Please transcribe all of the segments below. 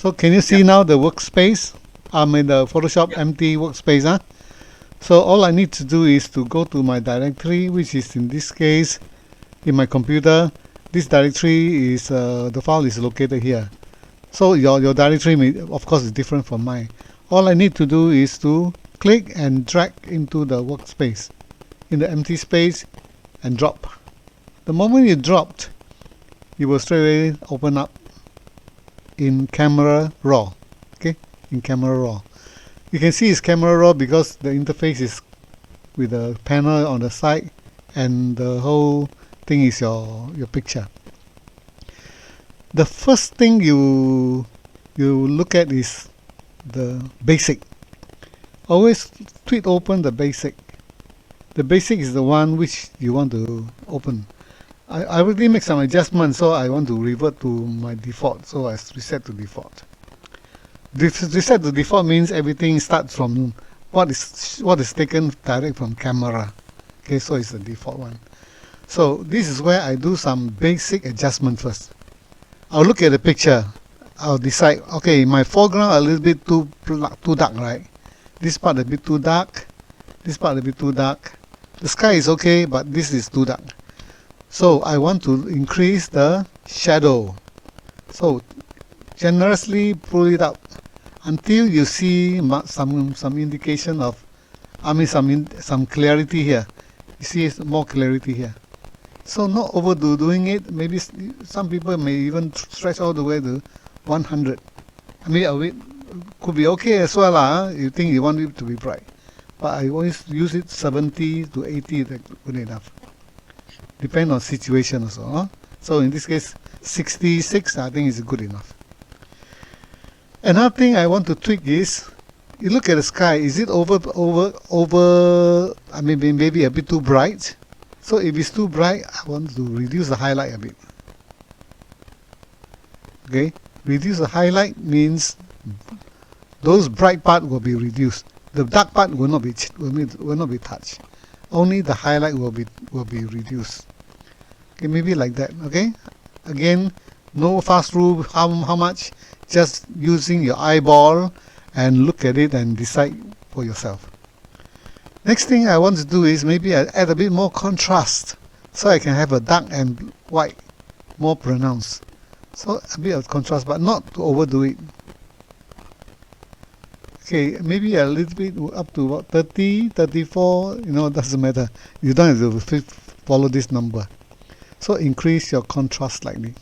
So can you see now the workspace? I'm in the Photoshop empty workspace. So all I need to do is to go to my directory, which is in this case in my computer. This directory is the file is located here. So your directory may, of course, is different from mine. All I need to do is to click and drag into the workspace, in the empty space, and drop. The moment you dropped, you will straight away open up in Camera Raw. Okay, in Camera Raw. You can see it's Camera Raw because the interface is with the panel on the side, and the whole thing is your picture. The first thing you look at is the basic. Always tweet open the basic. The basic is the one which you want to open. I already make some adjustments, so I want to revert to my default, so I reset to default. Reset to default means everything starts from what is taken direct from camera. Okay, so it's the default one. So this is where I do some basic adjustment first. I'll look at the picture. I'll decide, okay, my foreground a little bit too dark, right? This part a bit too dark. This part a bit too dark. The sky is okay, but this is too dark. So I want to increase the shadow. So generously pull it up until you see some indication of, some clarity here. You see more clarity here. So not overdoing it. Maybe some people may even stretch all the way to 100. I mean, it could be okay as well. You think you want it to be bright. But I always use it 70 to 80, that's good enough. Depend on situation also. So in this case, 66, I think is good enough. Another thing I want to tweak is, you look at the sky, is it maybe a bit too bright? So if it's too bright, I want to reduce the highlight a bit. Okay, reduce the highlight means those bright part will be reduced. The dark part will not be touched. Only the highlight will be reduced. Okay, maybe like that. Okay, again, no fast rule how much. Just using your eyeball and look at it and decide for yourself. Next thing I want to do is maybe I add a bit more contrast, so I can have a dark and white more pronounced. So a bit of contrast, but not to overdo it. Okay, maybe a little bit up to about 30, 34, doesn't matter. You don't have to follow this number. So increase your contrast slightly.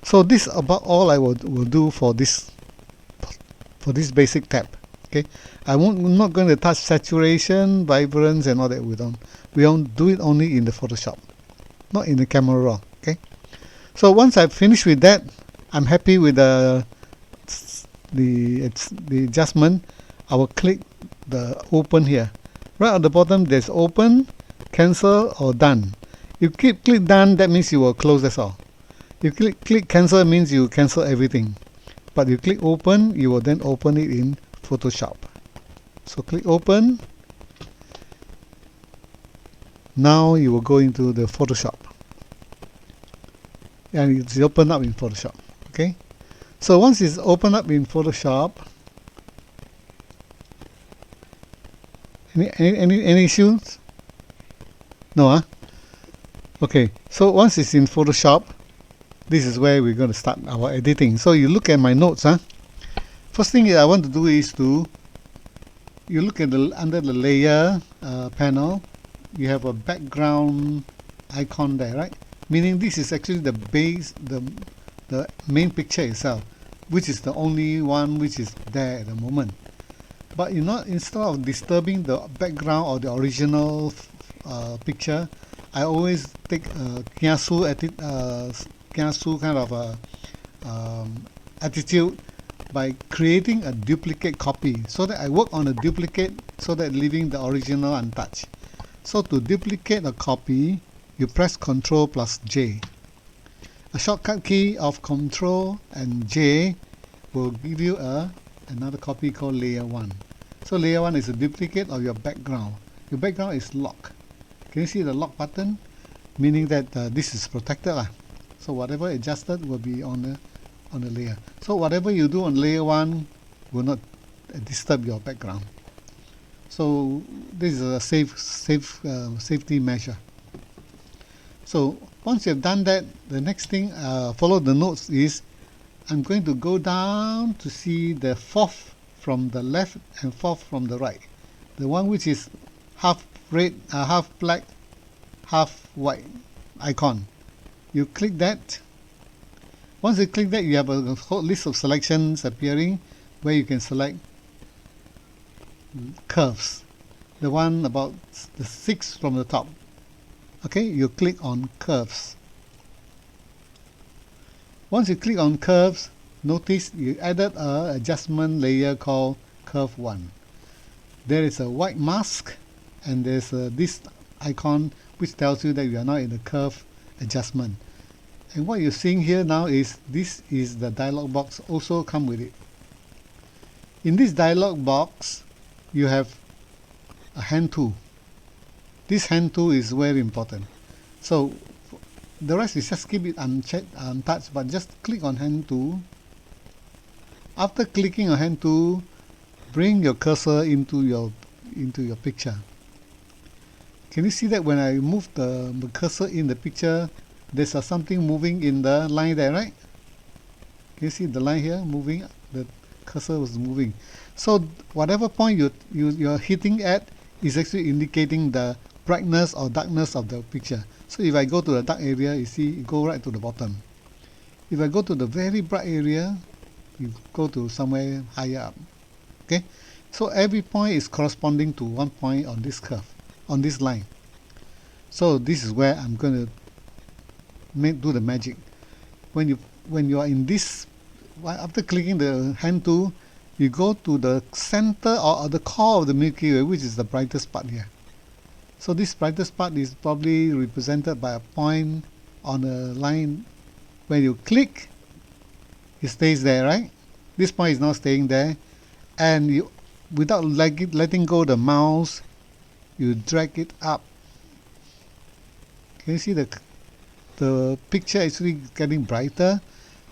So this is about all I will do for this basic tab. Okay, I'm not going to touch saturation, vibrance, and all that. We don't do it only in the Photoshop, not in the Camera Raw. Okay, so once I've finished with that, I'm happy with the adjustment. I will click the open here. Right at the bottom, there's open, cancel, or done. You click done, that means you will close. That's all. You click cancel means you cancel everything. But you click open, you will then open it in Photoshop. So click open. Now you will go into the Photoshop. And it's open up in Photoshop. Okay. So once it's open up in Photoshop, any issues? No, Okay. So once it's in Photoshop, this is where we're going to start our editing. So you look at my notes. First thing I want to do is you look at under the layer panel, you have a background icon there, right? Meaning this is actually the base, the main picture itself, which is the only one which is there at the moment. But instead of disturbing the background or the original picture, I always take a Kiasu kind of attitude by creating a duplicate copy, so that I work on a duplicate so that leaving the original untouched. So to duplicate a copy, you press Ctrl plus J. A shortcut key of Ctrl and J will give you another copy called layer 1. So layer 1 is a duplicate of your background. Your background is lock. Can you see the lock button? Meaning that this is protected. So whatever adjusted will be on on the layer. So whatever you do on layer 1 will not disturb your background. So this is a safety measure. So once you have done that, the next thing, follow the notes, is I'm going to go down to see the fourth from the left and fourth from the right. The one which is half red, half black, half white icon. You click that. Once you click that, you have a whole list of selections appearing where you can select curves. The one about the 6 from the top. Okay, you click on curves. Once you click on curves, notice you added an adjustment layer called curve 1. There is a white mask and there's this icon which tells you that you are now in the curve adjustment. And what you're seeing here now is this is the dialog box also come with it. In this dialog box, you have a hand tool. This hand tool is very important. So the rest is just keep it untouched, but just click on hand tool. After clicking on hand tool, bring your cursor into your picture. Can you see that when I move the cursor in the picture, there's something moving in the line there, right? Can you see the line here moving? The cursor was moving. So whatever point you're hitting at is actually indicating the brightness or darkness of the picture. So if I go to the dark area, you see it go right to the bottom. If I go to the very bright area, you go to somewhere higher up. Okay? So every point is corresponding to one point on this curve, on this line. So this is where I'm going to do the magic. When you are in this, after clicking the hand tool, you go to the center or the core of the Milky Way, which is the brightest part here. So this brightest part is probably represented by a point on a line. When you click, it stays there, right? This point is now staying there, and you, without letting go the mouse, you drag it up. Can you see the picture actually getting brighter?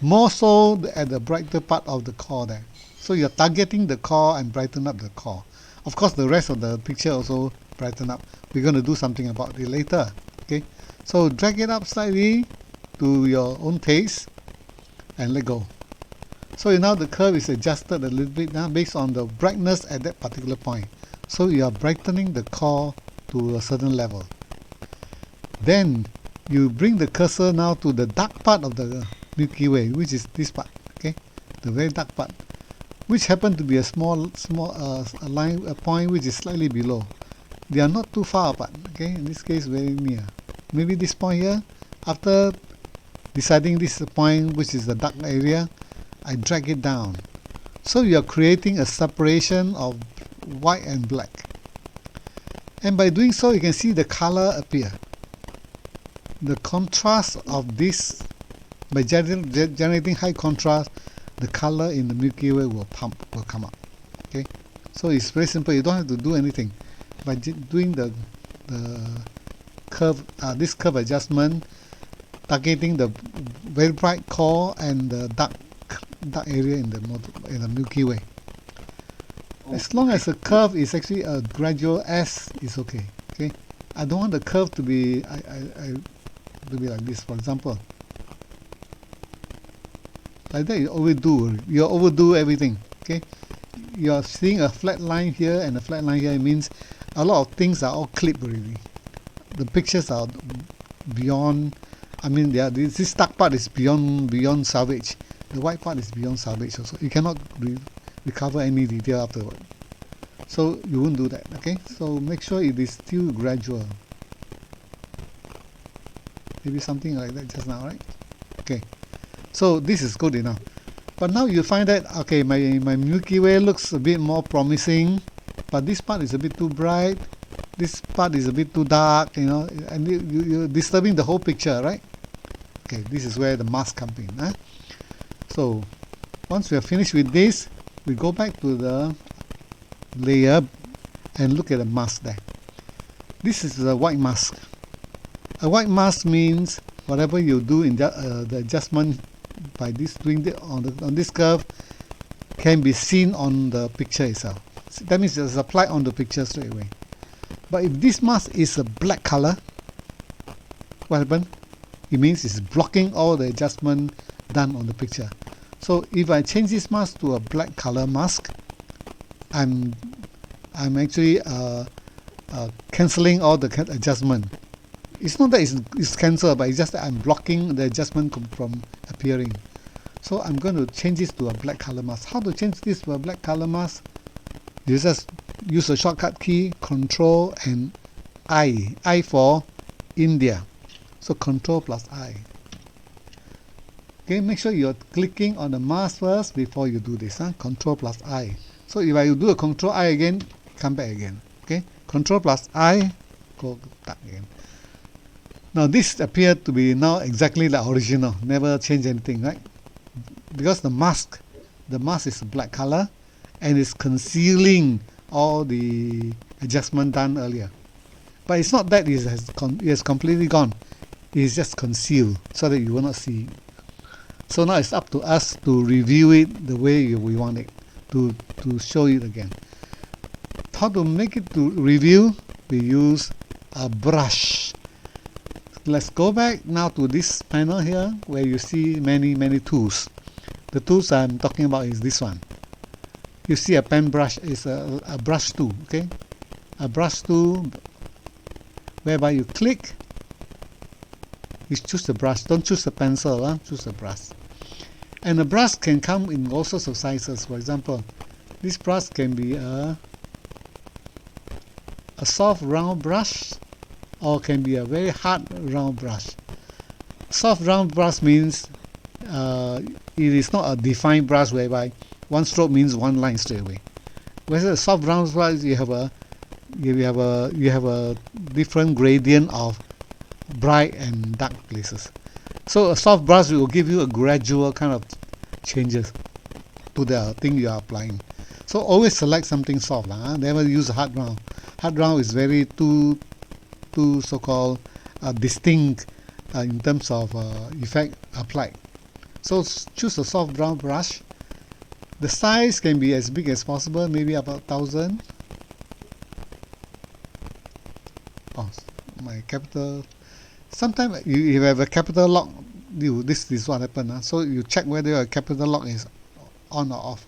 More so at the brighter part of the core there. So you're targeting the core and brighten up the core. Of course, the rest of the picture also brighten up. We're going to do something about it later. Okay, so drag it up slightly to your own taste and let go. So now the curve is adjusted a little bit now based on the brightness at that particular point. So you are brightening the core to a certain level. Then you bring the cursor now to the dark part of the Milky Way, which is this part. Okay, the very dark part, which happen to be a small line, a point which is slightly below. They are not too far apart. Okay, in this case very near. Maybe this point here. After deciding this point, which is the dark area, I drag it down. So you are creating a separation of white and black. And by doing so, you can see the color appear. The contrast of this, by generating high contrast, the color in the Milky Way will come up. Okay, so it's very simple. You don't have to do anything. By doing the curve, this curve adjustment, targeting the very bright core and the dark area in the Milky Way. As long as the curve is actually a gradual S, is okay. Okay, I don't want the curve to be to be like this, for example. Like that, you overdo everything. Okay, you are seeing a flat line here and a flat line here. It means a lot of things are all clipped already. The pictures are beyond. I mean, this dark part is beyond salvage. The white part is beyond salvage also. You cannot recover any detail afterward. So you won't do that. Okay. So make sure it is still gradual. Maybe something like that just now, right? Okay. So this is good enough. But now you find that, okay, my Milky Way looks a bit more promising, but this part is a bit too bright, this part is a bit too dark, you know, and you're disturbing the whole picture, right? Okay, this is where the mask comes in. Huh? So once we are finished with this, we go back to the layer and look at the mask there. This is a white mask. A white mask means whatever you do in the adjustment by this doing the, on this curve can be seen on the picture itself. That means it's applied on the picture straight away. But if this mask is a black color, what happens? It means it's blocking all the adjustment done on the picture. So if I change this mask to a black color mask, I'm actually cancelling all the adjustment. It's not that it's cancelled, but it's just that I'm blocking the adjustment from appearing. So I'm going to change this to a black color mask. How to change this to a black color mask? You just use a shortcut key, Control and I for India. So Control plus I. Okay, make sure you're clicking on the mask first before you do this. Control plus I. So if I do a Control I again, come back again. Okay, Control plus I, go back again. Now this appeared to be now exactly the original. Never change anything, right? Because the mask is a black color and it's concealing all the adjustment done earlier. But it's not that it has completely gone. It's just concealed so that you will not see. So now it's up to us to review it the way we want it, to show it again. How to make it to review? We use a brush. Let's go back now to this panel here where you see many tools. The tools I'm talking about is this one. You see a pen brush is a brush tool, okay? A brush tool whereby you click, you choose the brush, don't choose the pencil, choose the brush. And the brush can come in all sorts of sizes. For example, this brush can be a soft round brush or can be a very hard round brush. Soft round brush means it is not a defined brush whereby one stroke means one line straight away. Whereas a soft round brush, you have a different gradient of bright and dark places. So a soft brush will give you a gradual kind of changes to the thing you are applying. So always select something soft, never use a hard round. Hard round is very too so-called distinct in terms of effect applied. So choose a soft round brush. The size can be as big as possible, maybe about 1000. Oh, my capital. Sometimes you have a capital lock. This is what happens. So you check whether your capital lock is on or off.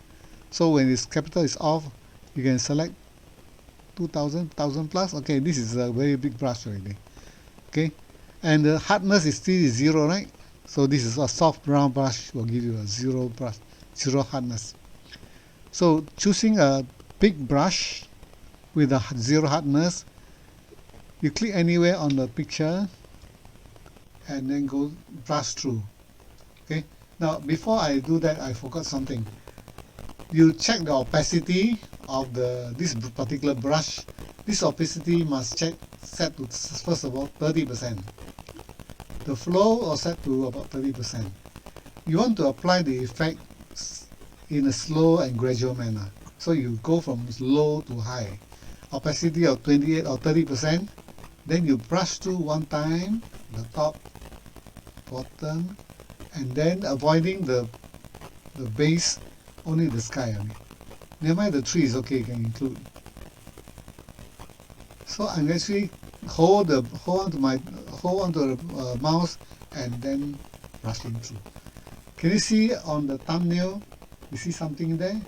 So when this capital is off, you can select 2000, 1000 plus. Okay, this is a very big brush already. Okay, and the hardness is still 0, right? So this is a soft round brush will give you a 0 brush, 0 hardness. So choosing a big brush with a 0 hardness, you click anywhere on the picture and then go brush through. Okay. Now before I do that, I forgot something. You check the opacity of this particular brush. This opacity must set to, first of all, 30%. The flow or set to about 30%. You want to apply the effect in a slow and gradual manner. So you go from low to high. Opacity of 28 or 30%. Then you brush through one time, the top, bottom, and then avoiding the base, only the sky only. Never mind the trees, okay, you can include. So I'm actually hold onto the mouse and then brushing through. Can you see on the thumbnail? You see something there?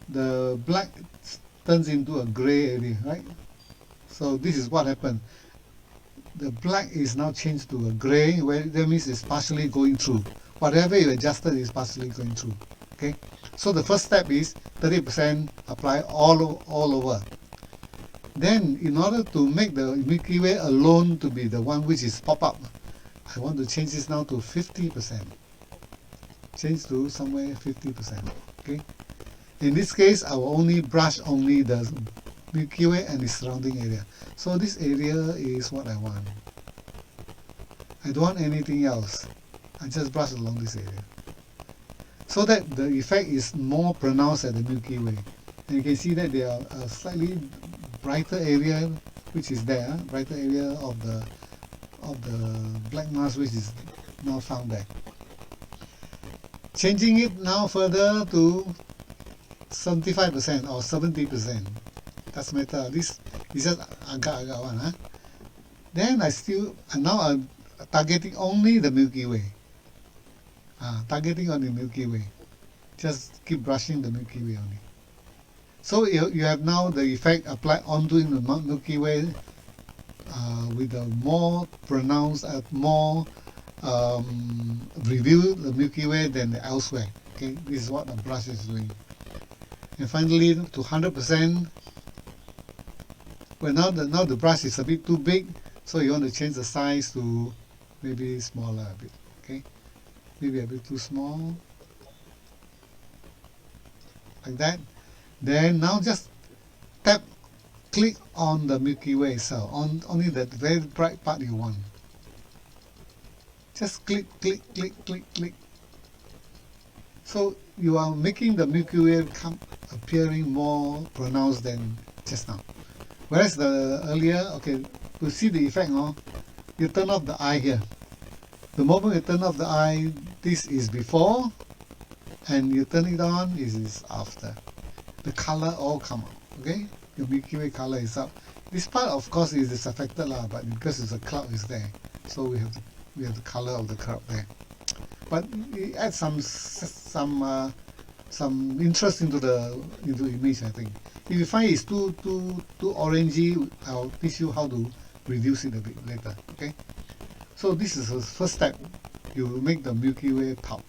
The black turns into a gray area, right? So this is what happened. The black is now changed to a gray, where that means it's partially going through. Whatever you adjusted is partially going through. Okay. So the first step is 30% apply all over. Then, in order to make the Milky Way alone to be the one which is pop up, I want to change this now to 50%. Change to somewhere 50%. Okay. In this case, I will only brush only the Milky Way and the surrounding area. So this area is what I want. I don't want anything else. I just brush along this area. So that the effect is more pronounced at the Milky Way. And you can see that there are a slightly brighter area which is there, brighter area of the black mass which is now found there. Changing it now further to 75% or 70%. Doesn't matter. This is just agak-agak one. Huh? Then now I'm targeting only the Milky Way. Targeting on the Milky Way. Just keep brushing the Milky Way only. So you have now the effect applied onto the Milky Way with a more pronounced, more review the Milky Way than elsewhere. Okay, this is what the brush is doing. And finally, to 100%. Well, now the brush is a bit too big, so you want to change the size to maybe smaller a bit. Okay, maybe a bit too small, like that. Then now just click on the Milky Way itself, on only that very bright part you want. Just click, click, click, click, click. So you are making the Milky Way appearing more pronounced than just now. Whereas the earlier, okay, to see the effect, you turn off the eye here. The moment you turn off the eye, this is before, and you turn it on, this is after. The color all come out, okay? The Milky Way color is up. This part, of course, is affected but because it's a cloud is there, so we have the color of the cloud there. But it adds some interest into the image, I think. If you find it's too orangey, I'll teach you how to reduce it a bit later. Okay. So this is the first step. You make the Milky Way pop.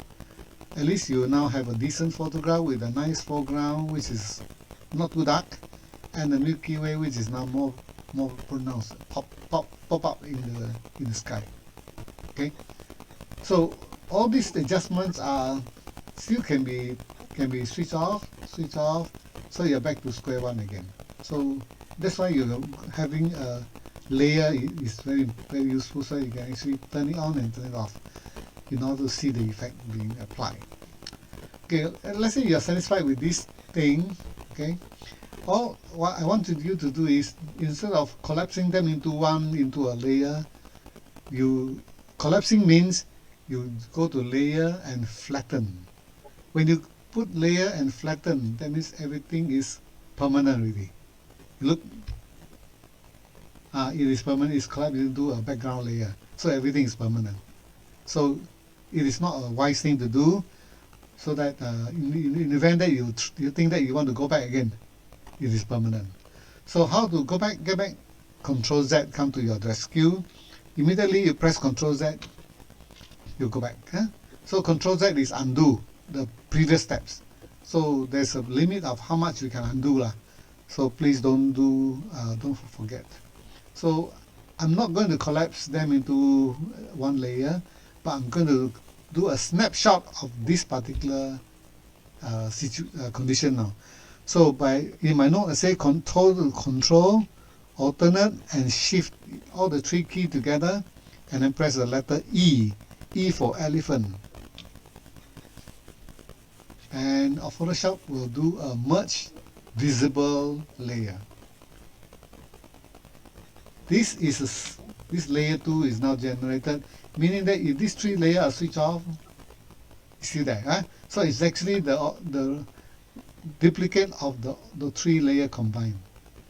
At least you now have a decent photograph with a nice foreground, which is not too dark, and the Milky Way, which is now more pronounced, pop up in the sky. Okay. So all these adjustments are still can be switched off, so you're back to square one again. So that's why you're having a layer is very useful, so you can actually turn it on and turn it off in order to see the effect being applied. Okay, let's say you're satisfied with this thing. Okay, all what I want you to do is, instead of collapsing them into a layer, collapsing means you go to layer and flatten. When you put layer and flatten, that means everything is permanent already. Look, it is permanent. It's collapsed into a background layer, so everything is permanent. So it is not a wise thing to do, so that in the event that you think that you want to go back again, it is permanent. So how to get back? Control Z come to your rescue. Immediately you press Control Z, you go back. So Control Z is undo the previous steps. So there's a limit of how much you can undo. So please don't forget. So I'm not going to collapse them into one layer, but I'm going to do a snapshot of this particular condition now. So in my note I say control, alternate and shift all the three keys together, and then press the letter E for elephant. And Photoshop will do a merge visible layer. This layer 2 is now generated, meaning that if these three layers are switched off, you see that, so it's actually the duplicate of the three layer combined.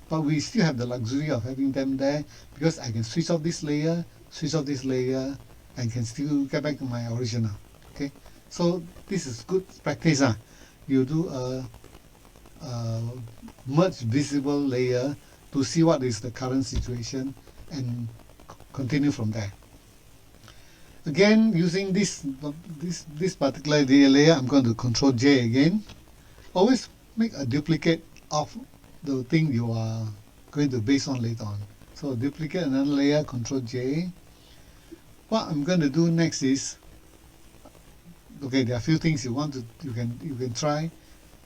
But we still have the luxury of having them there, because I can switch off this layer, and can still get back to my original. Okay, so this is good practice. You do a merge visible layer to see what is the current situation and continue from there. Again, using this particular layer, I'm going to Control J again. Always make a duplicate of the thing you are going to base on later on. So duplicate another layer, Control J. What I'm going to do next is, okay, there are a few things you can try.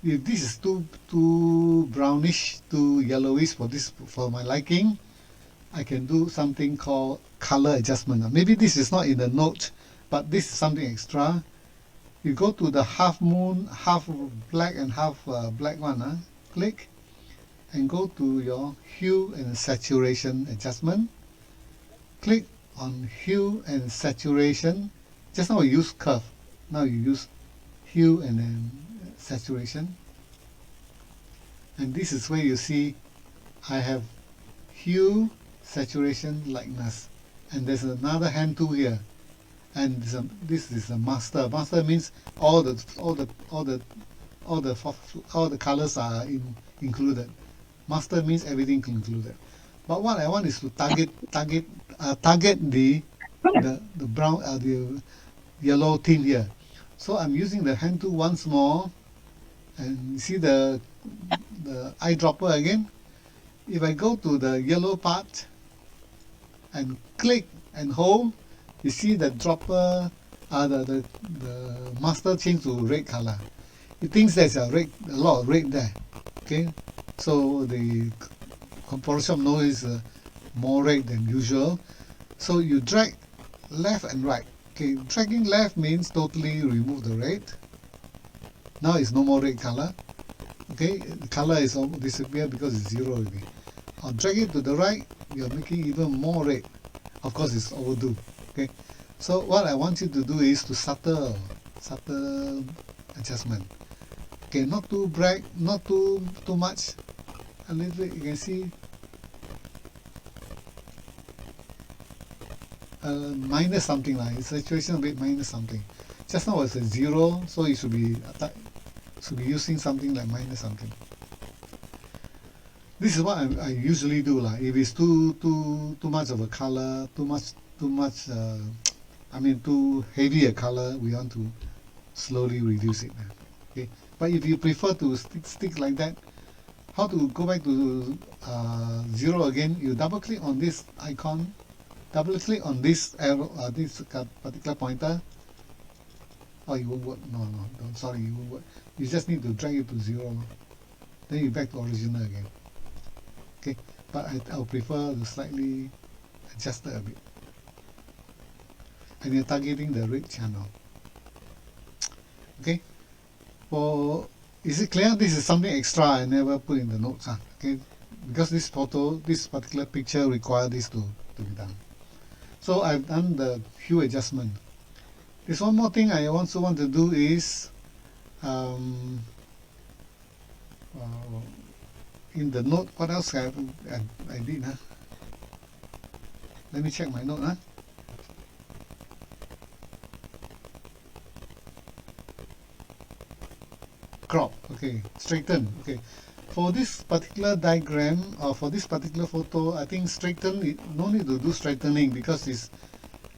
If this is too brownish, too yellowish for my liking, I can do something called color adjustment. Maybe this is not in the note, but this is something extra. You go to the half moon, half black and half black one. Click and go to your hue and saturation adjustment. Click on hue and saturation. Just now we use curve. Now you use hue and then saturation. And this is where you see I have hue, saturation, lightness. And there's another hand tool here. And this is a master. Master means all the colors are included. Master means everything included. But what I want is to target the brown the yellow tint here. So I'm using the hand tool once more, and you see the eyedropper again. If I go to the yellow part and click and hold, you see the dropper, the master change to red color. It thinks there's a lot of red there. Okay, so the Photoshop knows it's more red than usual. So you drag left and right. Okay, dragging left means totally remove the red. Now it's no more red color. Okay, the color is almost disappeared because it's zero already. I'll drag it to the right, you're making even more red. Of course, it's overdue. Okay, so what I want you to do is to subtle adjustment. Okay, not too bright, not too much. A little bit, you can see minus something like saturation a bit minus something. Just now it's a zero, so it should be using something like minus something. This is what I usually do lah. If it's too much of a color, too heavy a color, we want to slowly reduce it. Okay, but if you prefer to stick like that, how to go back to zero again? You double click on this icon, double click on this arrow, this particular pointer. Oh, it won't work. No, sorry, it won't work. You just need to drag it to zero. Then you back to original again. Okay, but I'll prefer to slightly adjust it a bit. And you're targeting the red channel. Okay, is it clear? This is something extra I never put in the notes. Okay, because this particular picture requires this to be done. So I've done the hue adjustment. There's one more thing I also want to do is in the note, what else I did? Let me check my note. Crop, okay, straighten, okay. For this particular diagram or for this particular photo, I think straighten, no need to do straightening because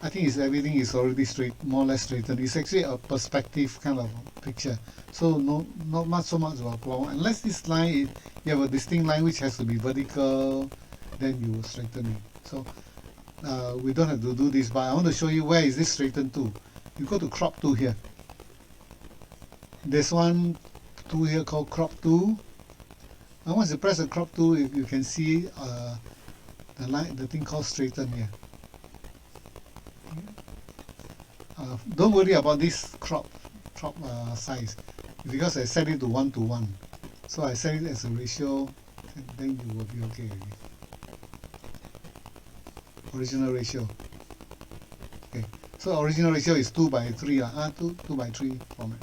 I think everything is already more or less straightened. It's actually a perspective kind of picture. So not so much about problem. Unless this line, you have a distinct line which has to be vertical, then you will straighten it. So we don't have to do this, but I want to show you where is this straighten to. You go to crop tool here. There's one tool here called crop tool. And once you press the crop tool, you can see the thing called straighten here. Don't worry about this crop size because I set it to 1:1. So I set it as a ratio, and then you will be okay already. Original ratio. Okay. So original ratio is 2:3. 2:3 format.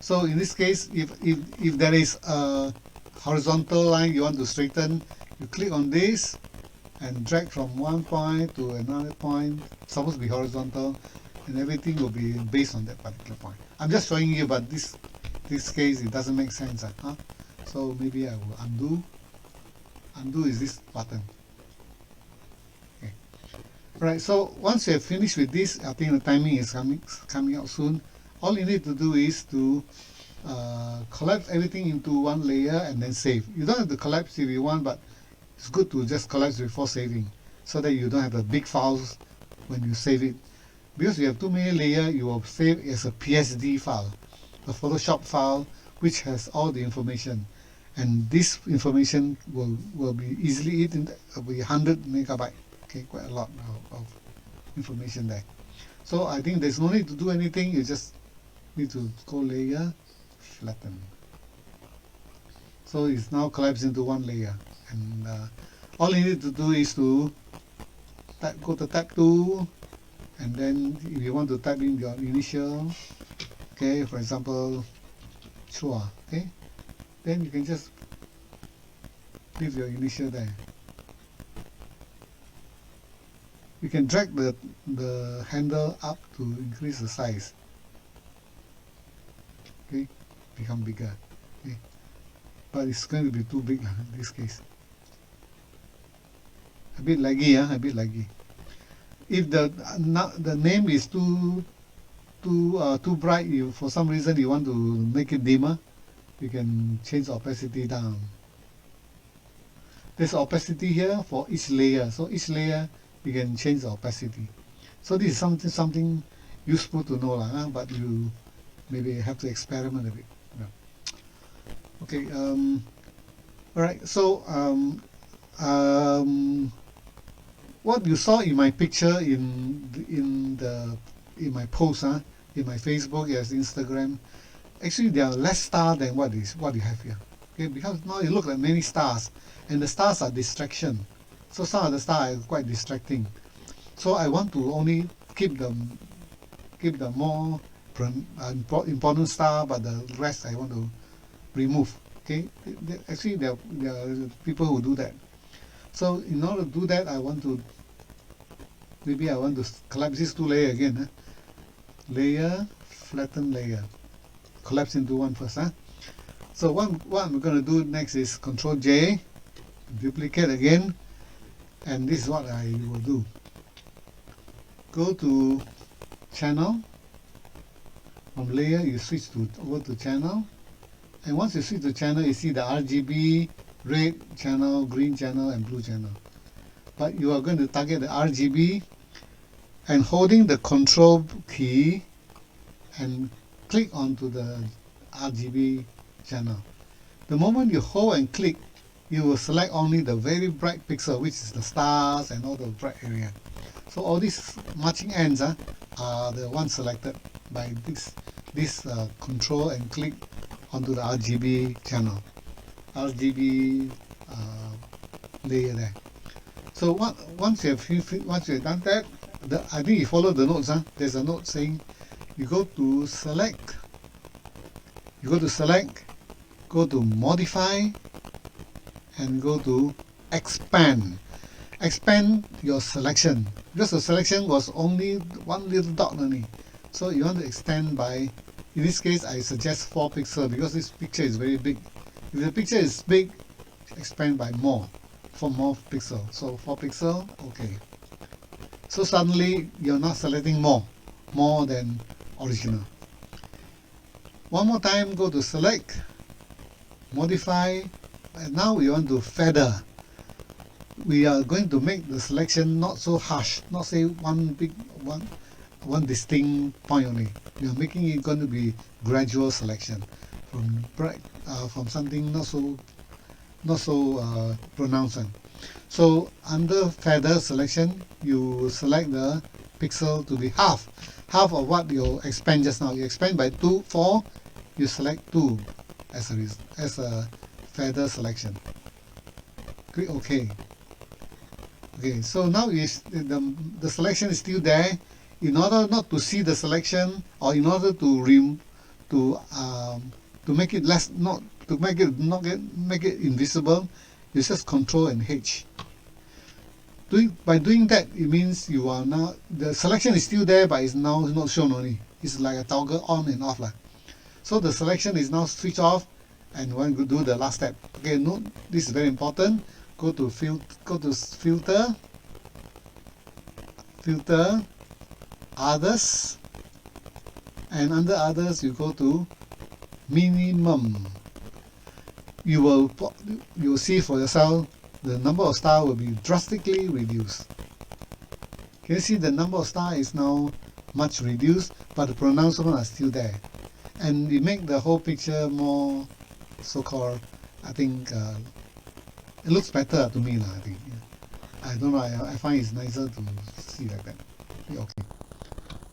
So in this case, if there is a horizontal line you want to straighten, you click on this and drag from one point to another point. It's supposed to be horizontal, and everything will be based on that particular point. I'm just showing you, but this case it doesn't make sense. So maybe I will undo. Undo is this button. Okay. Right. So once you have finished with this, I think the timing is coming out soon. All you need to do is to collapse everything into one layer and then save. You don't have to collapse if you want, but it's good to just collapse before saving so that you don't have the big files when you save it. Because you have too many layers, you will save as a PSD file, a Photoshop file which has all the information. And this information will be easily eaten, will be 100 megabyte. Okay, quite a lot of information there. So I think there's no need to do anything, you just need to go layer, flatten. So it's now collapsed into one layer. And all you need to do is to go to tab tool, and then if you want to type in your initial, okay, okay, for example, Chua, okay, then you can just leave your initial there. You can drag the handle up to increase the size. Okay, become bigger. Okay, but it's going to be too big in this case. A bit laggy, a bit laggy. If the name is too bright, you for some reason you want to make it dimmer, you can change the opacity down. There's opacity here for each layer, so each layer you can change the opacity. So this is something useful to know, but you maybe have to experiment a bit. Yeah. Okay. All right. So what you saw in my picture in my post, in my Facebook, yes, Instagram, actually there are less stars than what you have here. Okay, because now you look at many stars, and the stars are distraction. So some of the stars are quite distracting. So I want to only keep the more important star, but the rest I want to remove. Okay, actually there are people who do that. So in order to do that, maybe I want to collapse these two layers again. Layer, flatten layer, collapse into one first. So what I'm going to do next is Control J, duplicate again, and this is what I will do. Go to Channel. From layer, you switch over to Channel, and once you switch to Channel, you see the RGB, red channel, green channel, and blue channel. But you are going to target the RGB, and holding the Control key and click onto the RGB channel. The moment you hold and click, you will select only the very bright pixel, which is the stars and all the bright area. So all these matching ends are the ones selected by this control and click onto the RGB channel, RGB layer there. So once you have done that, I think you follow the notes. There's a note saying you go to select, go to modify, and go to expand. Expand your selection, because the selection was only one little dot only. So you want to extend by, in this case I suggest 4 pixels, because this picture is very big. If the picture is big, expand by more, for more pixels. So 4 pixels, okay. So suddenly you're not selecting more than original. One more time, go to select, modify, and now we want to feather. We are going to make the selection not so harsh, not say one distinct point only. We are making it going to be gradual selection from something not so pronounced. So under feather selection, you select the pixel to be half of what you expand just now. You expand by 4, you select 2 as a feather selection. Click OK. Okay, so now the selection is still there. In order not to see the selection, or in order to make it make it invisible, you just Control and H. By doing that, it means you are now, the selection is still there, but it's now not shown only. It's like a toggle on and off. So the selection is now switched off, and we're going to do the last step. Okay, note this is very important. Go to filter, others, and under others you go to minimum. You will see for yourself the number of stars will be drastically reduced. Can you see the number of stars is now much reduced, but the pronouncements are still there, and it makes the whole picture more so-called, I think, it looks better to me, I think. I don't know, I find it's nicer to see like that. Okay.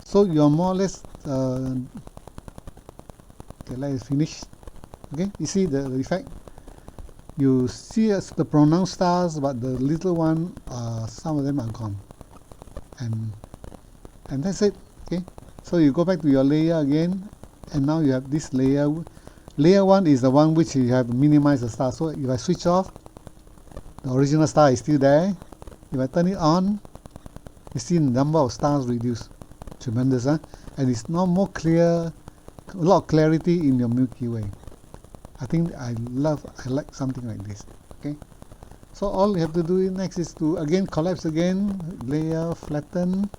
So you're more or less, okay, let's finish. Okay, you see the effect? You see the pronounced stars, but the little one, some of them are gone. And that's it. Okay, so you go back to your layer again, and now you have this layer. Layer 1 is the one which you have minimized the star. So if I switch off, the original star is still there. If I turn it on, you see the number of stars reduced. Tremendous, huh? And it's now more clear, a lot of clarity in your Milky Way. I think I like something like this. Okay, so all you have to do next is to again collapse again, layer, flatten,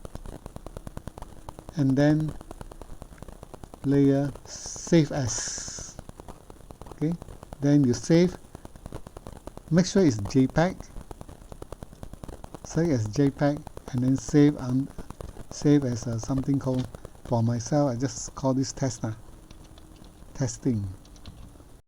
and then layer, save as. Okay, then you save. Make sure it's JPEG. Save as JPEG, and then save as something called, for myself I just call this testing.